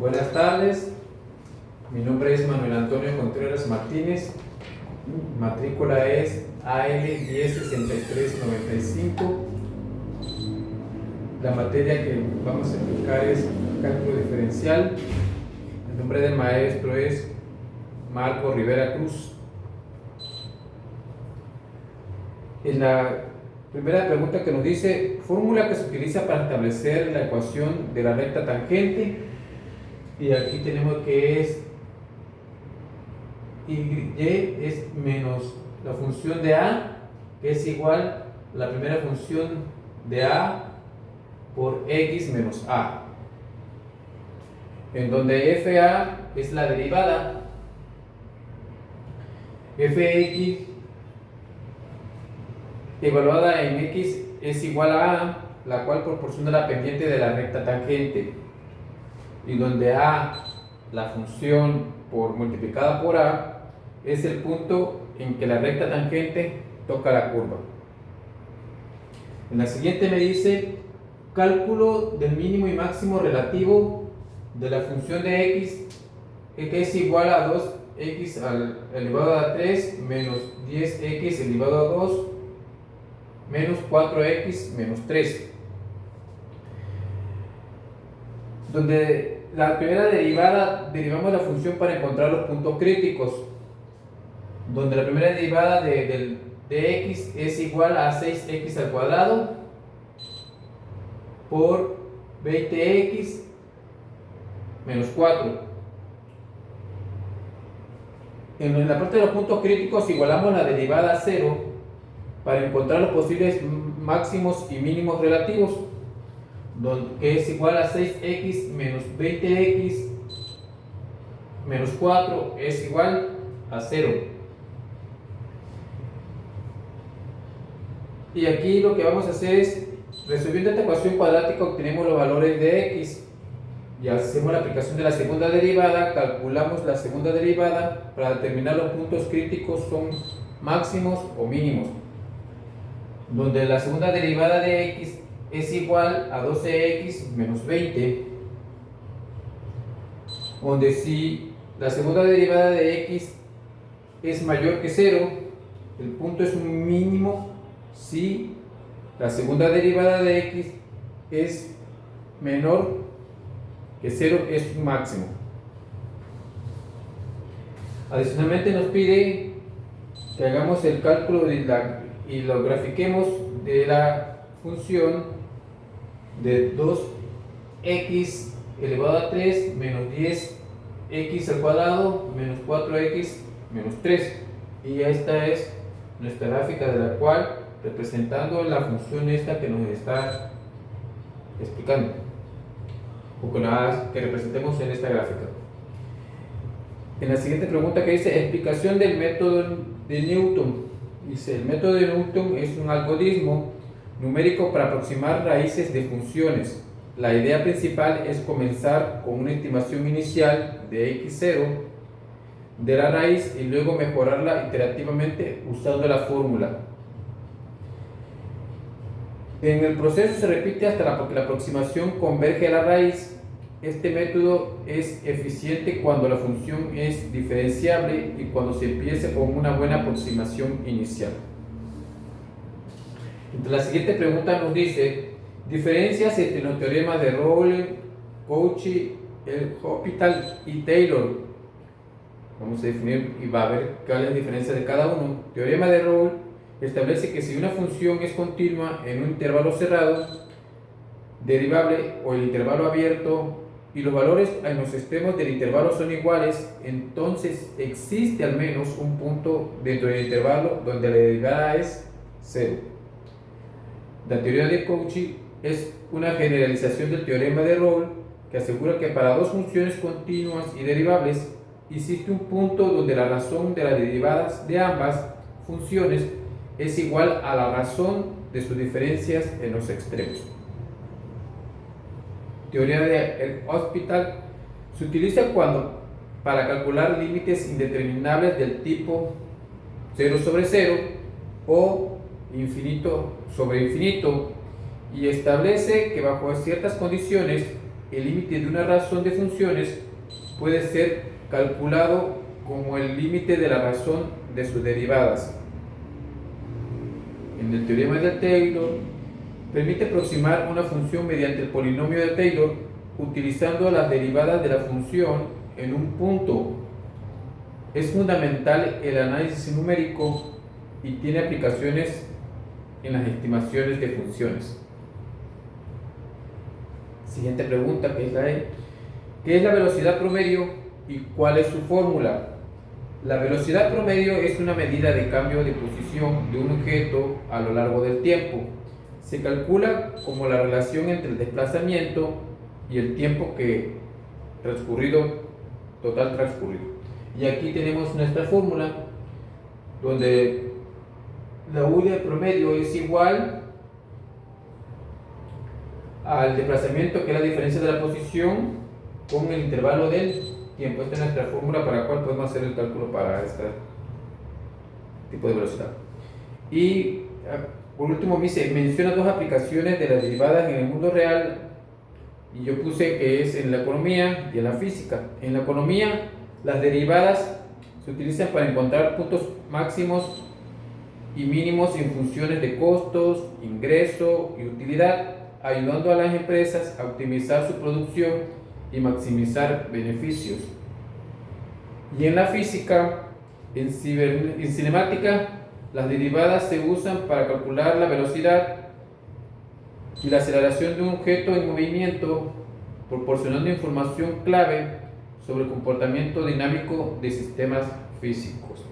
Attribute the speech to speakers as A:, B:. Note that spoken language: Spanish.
A: Buenas tardes, mi nombre es Manuel Antonio Contreras Martínez, matrícula es AL 106395. La materia que vamos a aplicar es cálculo diferencial. El nombre del maestro es Marco Rivera Cruz. En la primera pregunta que nos dice, fórmula que se utiliza para establecer la ecuación de la recta tangente, y aquí tenemos que es y es menos la función de a, que es igual a la primera función de a por x menos a, en donde fa es la derivada, fx evaluada en x es igual a, la cual proporciona la pendiente de la recta tangente, y donde a, la función por multiplicada por a, es el punto en que la recta tangente toca la curva. En la siguiente me dice cálculo del mínimo y máximo relativo de la función de x, que es igual a 2x elevado a 3 menos 10x elevado a 2 menos 4x menos 3, donde la primera derivada derivamos la función para encontrar los puntos críticos, donde la primera derivada de x es igual a 6x al cuadrado por 20x menos 4. En la parte de los puntos críticos igualamos la derivada a 0 para encontrar los posibles máximos y mínimos relativos, que es igual a 6x menos 20x menos 4 es igual a 0. Y aquí lo que vamos a hacer es, resolviendo esta ecuación cuadrática, obtenemos los valores de x y hacemos la aplicación de la segunda derivada, calculamos la segunda derivada para determinar los puntos críticos son máximos o mínimos, donde la segunda derivada de x es igual a 12x menos 20, donde si la segunda derivada de x es mayor que 0, el punto es un mínimo si la segunda derivada de x es menor que 0, es un máximo. Adicionalmente nos pide que hagamos el cálculo y lo grafiquemos de la función de 2x elevado a 3 menos 10x al cuadrado menos 4x menos 3, y esta es nuestra gráfica, de la cual representando la función esta que nos está explicando, o que representemos en esta gráfica. En la siguiente pregunta que dice explicación del método de Newton, dice el método de Newton es un algoritmo numérico para aproximar raíces de funciones. La idea principal es comenzar con una estimación inicial de x0 de la raíz y luego mejorarla iterativamente usando la fórmula. En el proceso se repite hasta que la aproximación converge a la raíz. Este método es eficiente cuando la función es diferenciable y cuando se empieza con una buena aproximación inicial. Entonces, la siguiente pregunta nos dice diferencias entre los teoremas de Rowley, Cauchy, L'Hopital y Taylor. Vamos a definir y va a ver cuál es la diferencia de cada uno. Teorema de Rowley establece que si una función es continua en un intervalo cerrado, derivable o el intervalo abierto, y los valores en los extremos del intervalo son iguales, entonces existe al menos un punto dentro del intervalo donde la derivada es 0. La teoría de Cauchy es una generalización del teorema de Rowley que asegura que para dos funciones continuas y derivables existe un punto donde la razón de las derivadas de ambas funciones es igual a la razón de sus diferencias en los extremos. Teoría de L'Hopital se utiliza para calcular límites indeterminables del tipo 0 sobre 0 o infinito sobre infinito, y establece que bajo ciertas condiciones el límite de una razón de funciones puede ser calculado como el límite de la razón de sus derivadas. En el teorema de Taylor, permite aproximar una función mediante el polinomio de Taylor utilizando las derivadas de la función en un punto. Es fundamental el análisis numérico y tiene aplicaciones en las estimaciones de funciones. Siguiente pregunta, que es la E. ¿Qué es la velocidad promedio y cuál es su fórmula? La velocidad promedio es una medida de cambio de posición de un objeto a lo largo del tiempo. Se calcula como la relación entre el desplazamiento y el tiempo total transcurrido. Y aquí tenemos nuestra fórmula, donde la U de promedio es igual al desplazamiento, que es la diferencia de la posición, con el intervalo del tiempo. Esta es nuestra fórmula para la cual podemos hacer el cálculo para este tipo de velocidad. Y por último menciona dos aplicaciones de las derivadas en el mundo real, y yo puse que es en la economía y en la física. En la economía, las derivadas se utilizan para encontrar puntos máximos y mínimos en funciones de costos, ingreso y utilidad, ayudando a las empresas a optimizar su producción y maximizar beneficios. Y en la física, en cinemática, las derivadas se usan para calcular la velocidad y la aceleración de un objeto en movimiento, proporcionando información clave sobre el comportamiento dinámico de sistemas físicos.